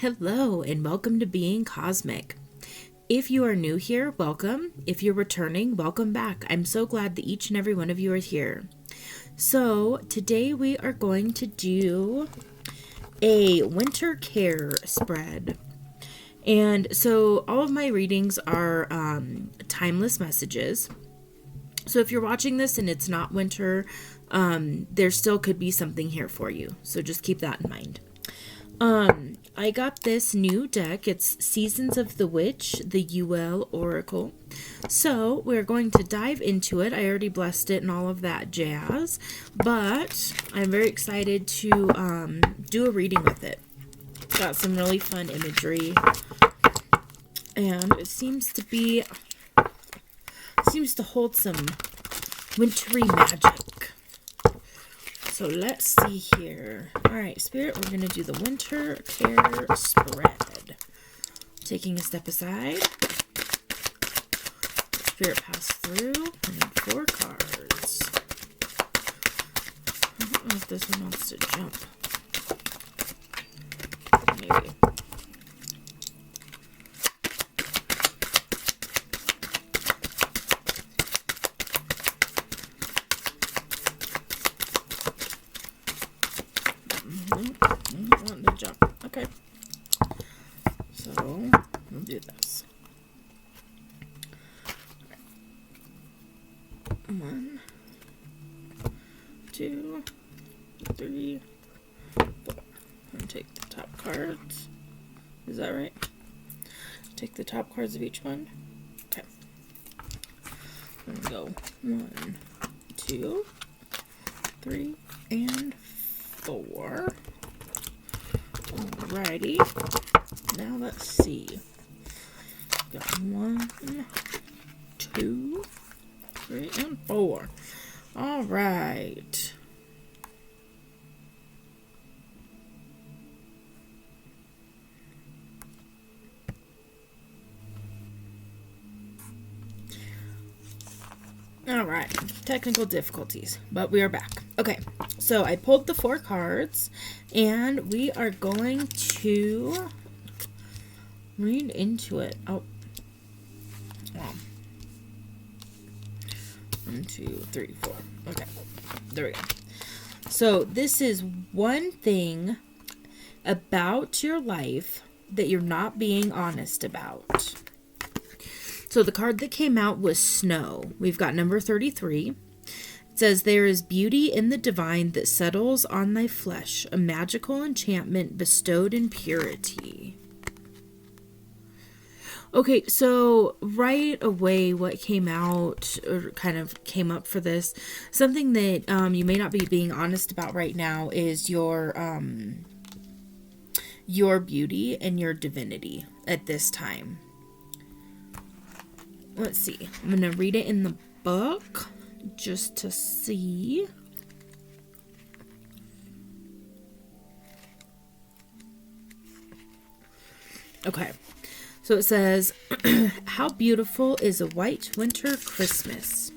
Hello and welcome to Being Cosmick. If you are new here, welcome. If you're returning, welcome back. I'm so glad that each and every one of you are here. So today we are going to do a winter care spread. And so all of my readings are timeless messages. So if you're watching this and it's not winter, there still could be something here for you. So just keep that in mind. I got this new deck. It's Seasons of the Witch, the Yule Oracle. So we're going to dive into it. I already blessed it and all of that jazz, but I'm very excited to do a reading with it. It's got some really fun imagery, and it seems to hold some wintry magic. So let's see here. All right, Spirit, we're going to do the winter care spread. Taking a step aside. Spirit pass through. I need 4 cards. I don't know if this one wants to jump. Maybe. Want to jump. Okay. So we'll do this. Right. 1, 2, 3, 4. And take the top cards. Is that right? Take the top cards of each one. Okay. And go 1, 2, 3, and 4. Alrighty. Now let's see. Got 1, 2, 3, and 4. Alright. Alright, technical difficulties, but we are back. Okay, so I pulled the 4 cards, and we are going to read into it. Oh. 1, 2, 3, 4. Okay, there we go. So this is one thing about your life that you're not being honest about. So the card that came out was Snow. We've got number 33. It says, there is beauty in the divine that settles on thy flesh, a magical enchantment bestowed in purity. Okay, so right away what came out, or kind of came up for this, something that you may not be being honest about right now is your beauty and your divinity at this time. Let's see. I'm going to read it in the book just to see. Okay. So it says, how beautiful is a white winter Christmas.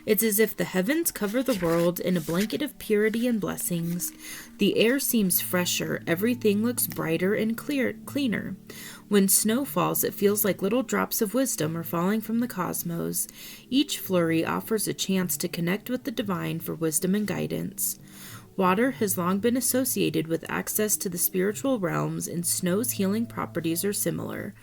It's as if the heavens cover the world in a blanket of purity and blessings. The air seems fresher. Everything looks brighter and cleaner. When snow falls, it feels like little drops of wisdom are falling from the cosmos. Each flurry offers a chance to connect with the divine for wisdom and guidance. Water has long been associated with access to the spiritual realms, and snow's healing properties are similar.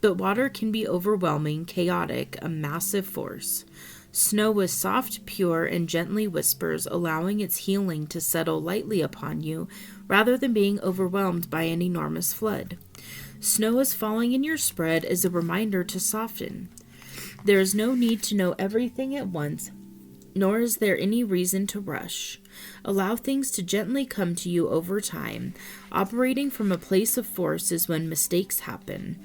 But water can be overwhelming, chaotic, a massive force. Snow is soft, pure, and gently whispers, allowing its healing to settle lightly upon you, rather than being overwhelmed by an enormous flood. Snow is falling in your spread as a reminder to soften. There is no need to know everything at once, nor is there any reason to rush. Allow things to gently come to you over time. Operating from a place of force is when mistakes happen.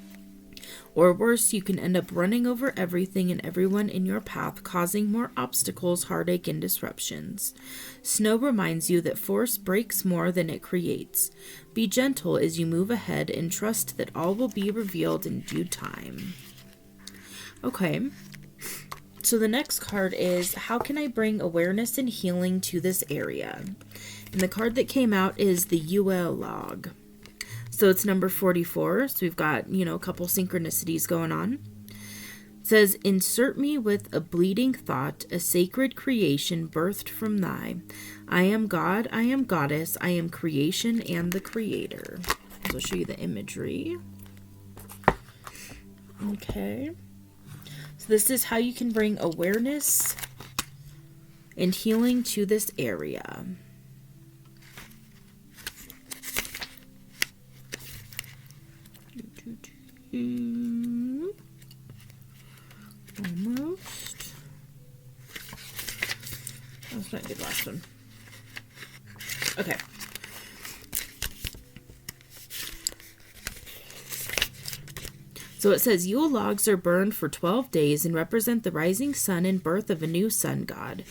Or worse, you can end up running over everything and everyone in your path, causing more obstacles, heartache, and disruptions. Snow reminds you that force breaks more than it creates. Be gentle as you move ahead and trust that all will be revealed in due time. Okay. So the next card is, how can I bring awareness and healing to this area? And the card that came out is the Yule log. So it's number 44. So we've got, a couple synchronicities going on. It says, insert me with a bleeding thought, a sacred creation birthed from thy. I am God, I am goddess, I am creation and the creator. So I'll show you the imagery. Okay. So this is how you can bring awareness and healing to this area. Almost. That's not a good last one. Okay. So it says, Yule logs are burned for 12 days and represent the rising sun and birth of a new sun god.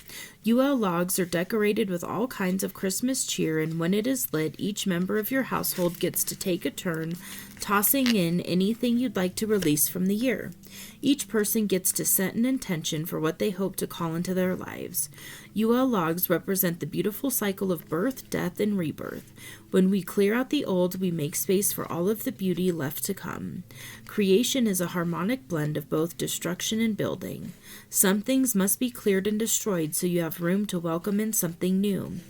Yule logs are decorated with all kinds of Christmas cheer, and when it is lit, each member of your household gets to take a turn tossing in anything you'd like to release from the year. Each person gets to set an intention for what they hope to call into their lives. Yule logs represent the beautiful cycle of birth, death, and rebirth. When we clear out the old, we make space for all of the beauty left to come. Creation is a harmonic blend of both destruction and building. Some things must be cleared and destroyed so you have room to welcome in something new.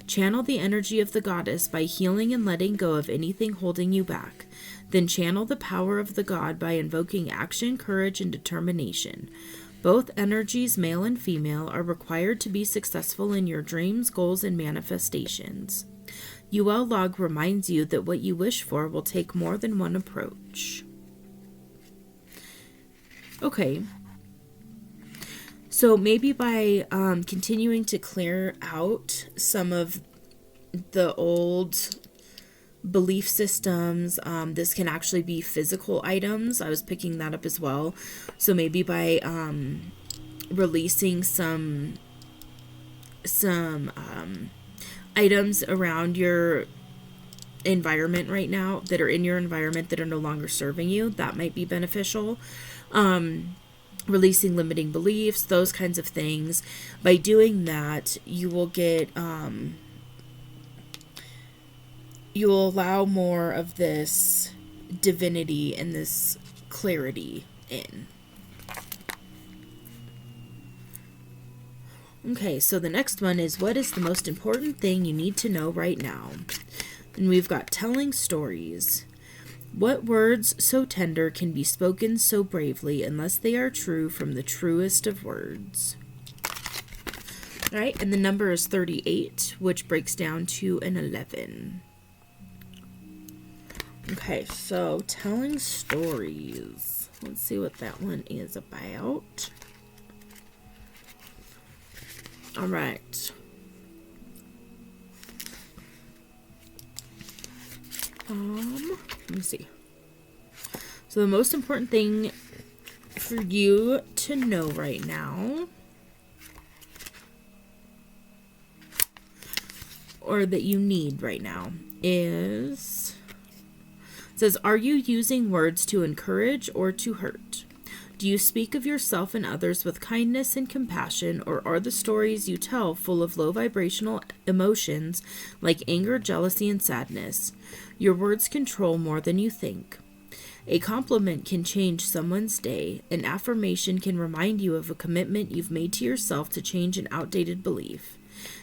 Channel the energy of the goddess by healing and letting go of anything holding you back. Then channel the power of the god by invoking action, courage, and determination. Both energies, male and female, are required to be successful in your dreams, goals, and manifestations. Yule log reminds you that what you wish for will take more than one approach. Okay. So maybe by continuing to clear out some of the old belief systems, this can actually be physical items. I was picking that up as well. So maybe by releasing some items around your environment right now that are in your environment that are no longer serving you, that might be beneficial. Releasing limiting beliefs, those kinds of things. By doing that, you will get, you'll allow more of this divinity and this clarity in. Okay, so the next one is, what is the most important thing you need to know right now? And we've got telling stories. What words so tender can be spoken so bravely unless they are true from the truest of words? All right, and the number is 38, which breaks down to an 11. Okay, so telling stories. Let's see what that one is about. All right. Let me see. So the most important thing for you to know right now, or that you need right now, is, it says, are you using words to encourage or to hurt? Do you speak of yourself and others with kindness and compassion, or are the stories you tell full of low vibrational emotions like anger, jealousy, and sadness? Your words control more than you think. A compliment can change someone's day. An affirmation can remind you of a commitment you've made to yourself to change an outdated belief.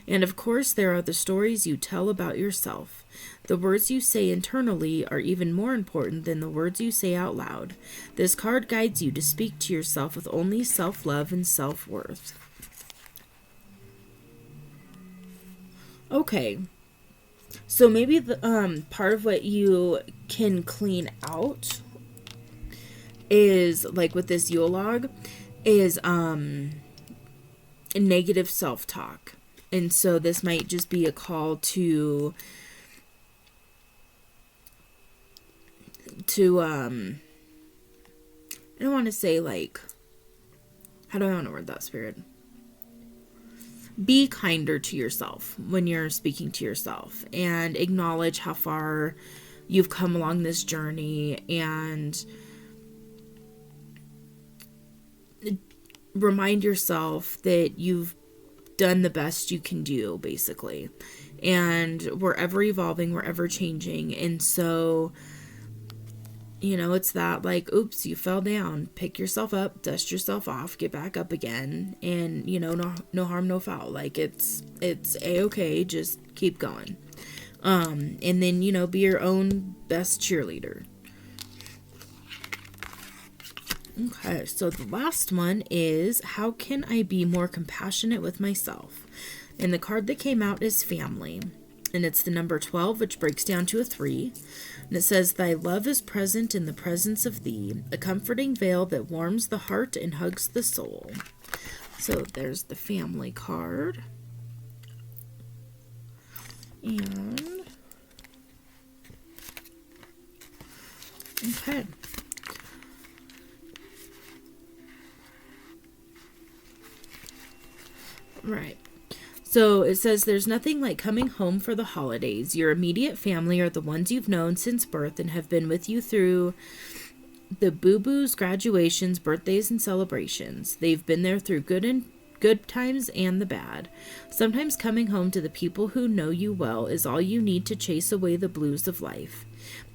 And of course, there are the stories you tell about yourself. The words you say internally are even more important than the words you say out loud. This card guides you to speak to yourself with only self-love and self-worth. Okay. So maybe the part of what you can clean out is, like with this Yule log, is negative self-talk. And so this might just be a call to I don't want to say, like, how do I want to word that, Spirit? Be kinder to yourself when you're speaking to yourself, and acknowledge how far you've come along this journey, and remind yourself that you've done the best you can do, basically. and we're ever evolving, we're ever changing. And so, it's that like, oops, you fell down, pick yourself up, dust yourself off, get back up again, and no harm, no foul. Like it's a-okay, just keep going. And then, be your own best cheerleader. Okay, so the last one is, how can I be more compassionate with myself? And the card that came out is family. And it's the number 12, which breaks down to a 3. And it says, thy love is present in the presence of thee, a comforting veil that warms the heart and hugs the soul. So there's the family card. And, okay. Right. So it says, there's nothing like coming home for the holidays. Your immediate family are the ones you've known since birth and have been with you through the boo-boos, graduations, birthdays, and celebrations. They've been there through good times and the bad. Sometimes coming home to the people who know you well is all you need to chase away the blues of life.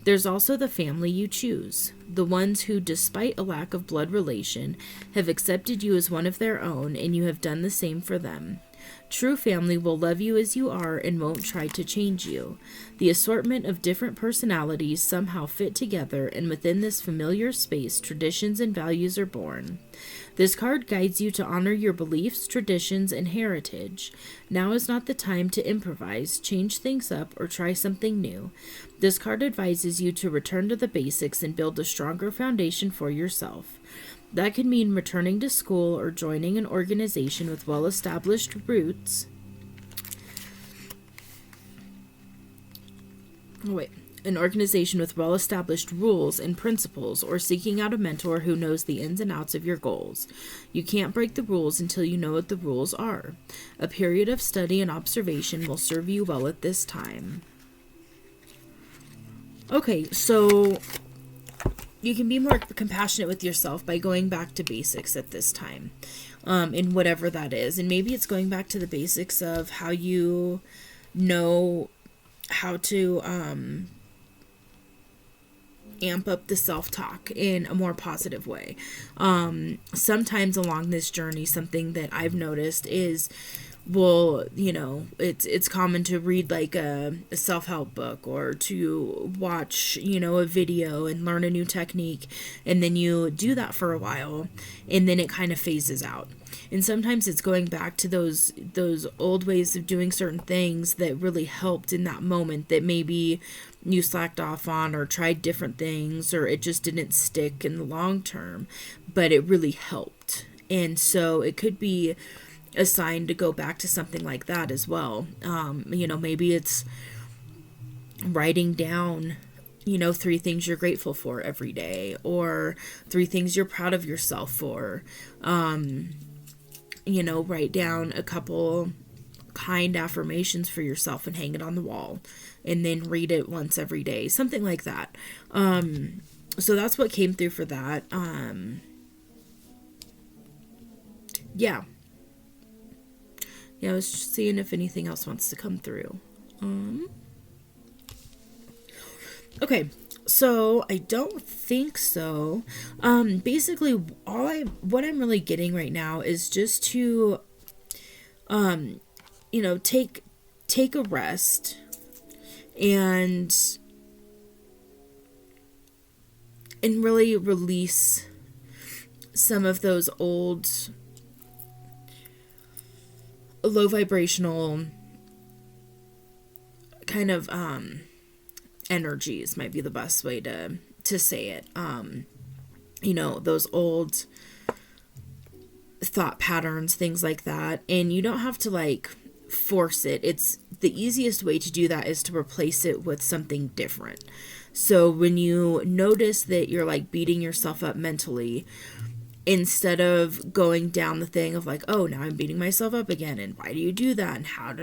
There's also the family you choose, the ones who, despite a lack of blood relation, have accepted you as one of their own, and you have done the same for them. True family will love you as you are and won't try to change you. The assortment of different personalities somehow fit together, and within this familiar space, traditions and values are born. This card guides you to honor your beliefs, traditions, and heritage. Now is not the time to improvise, change things up, or try something new. This card advises you to return to the basics and build a stronger foundation for yourself. That could mean returning to school or joining an organization with well-established roots. An organization with well-established rules and principles, or seeking out a mentor who knows the ins and outs of your goals. You can't break the rules until you know what the rules are. A period of study and observation will serve you well at this time. Okay, so you can be more compassionate with yourself by going back to basics at this time, in whatever that is. And maybe it's going back to the basics of how you know how to amp up the self-talk in a more positive way. Sometimes along this journey, something that I've noticed is, it's common to read like a self-help book, or to watch, a video and learn a new technique. And then you do that for a while and then it kind of phases out. And sometimes it's going back to those old ways of doing certain things that really helped in that moment that maybe you slacked off on, or tried different things, or it just didn't stick in the long term, but it really helped. And so it could be a sign to go back to something like that as well. Maybe it's writing down, 3 things you're grateful for every day, or 3 things you're proud of yourself for. Write down a couple kind affirmations for yourself and hang it on the wall, and then read it once every day, something like that. So that's what came through for that. Yeah, I was just seeing if anything else wants to come through. Okay, so I don't think so. Basically, what I'm really getting right now is just to, take a rest and really release some of those old low vibrational kind of energies, might be the best way to say it. Those old thought patterns, things like that. And you don't have to force it. It's the easiest way to do that is to replace it with something different. So when you notice that you're beating yourself up mentally, instead of going down the thing of like, oh, now I'm beating myself up again, and why do you do that, and how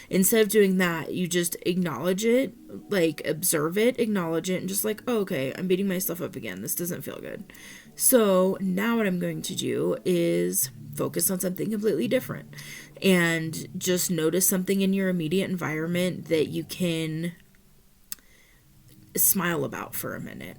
instead of doing that, you just acknowledge it, like observe it, acknowledge it, and just like, oh, okay, I'm beating myself up again, this doesn't feel good. So now what I'm going to do is focus on something completely different, and just notice something in your immediate environment that you can smile about for a minute.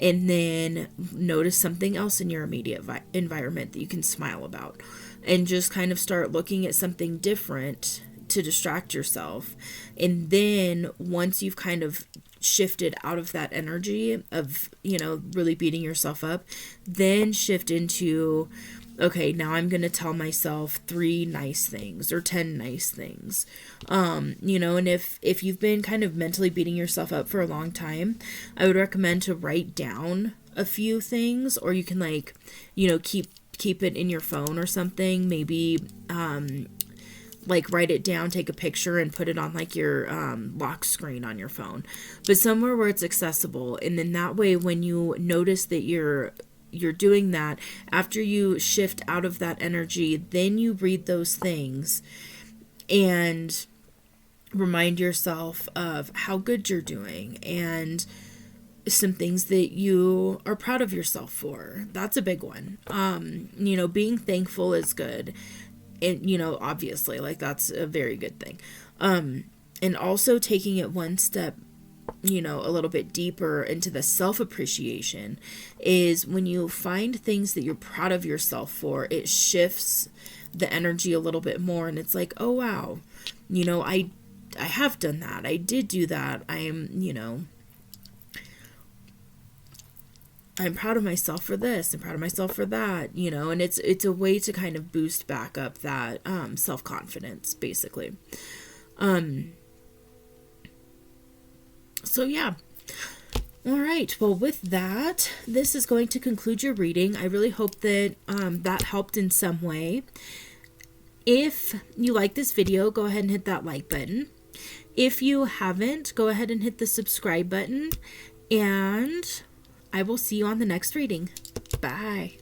And then notice something else in your immediate environment that you can smile about. And just kind of start looking at something different to distract yourself. And then once you've kind of shifted out of that energy of, really beating yourself up, then shift into, okay, now I'm going to tell myself 3 nice things or 10 nice things. And if you've been kind of mentally beating yourself up for a long time, I would recommend to write down a few things, or you can keep it in your phone or something. Maybe, write it down, take a picture, and put it on your lock screen on your phone, but somewhere where it's accessible. And then that way, when you notice that you're doing that, after you shift out of that energy, then you read those things and remind yourself of how good you're doing and some things that you are proud of yourself for. That's a big one. Being thankful is good. And, obviously, that's a very good thing. And also taking it one step, a little bit deeper into the self-appreciation is when you find things that you're proud of yourself for, it shifts the energy a little bit more. And it's like, oh, wow, I have done that. I did do that. I'm proud of myself for this. I'm proud of myself for that, and it's a way to kind of boost back up that self-confidence, basically. So yeah. All right. Well, with that, this is going to conclude your reading. I really hope that that helped in some way. If you like this video, go ahead and hit that like button. If you haven't, go ahead and hit the subscribe button, and I will see you on the next reading. Bye.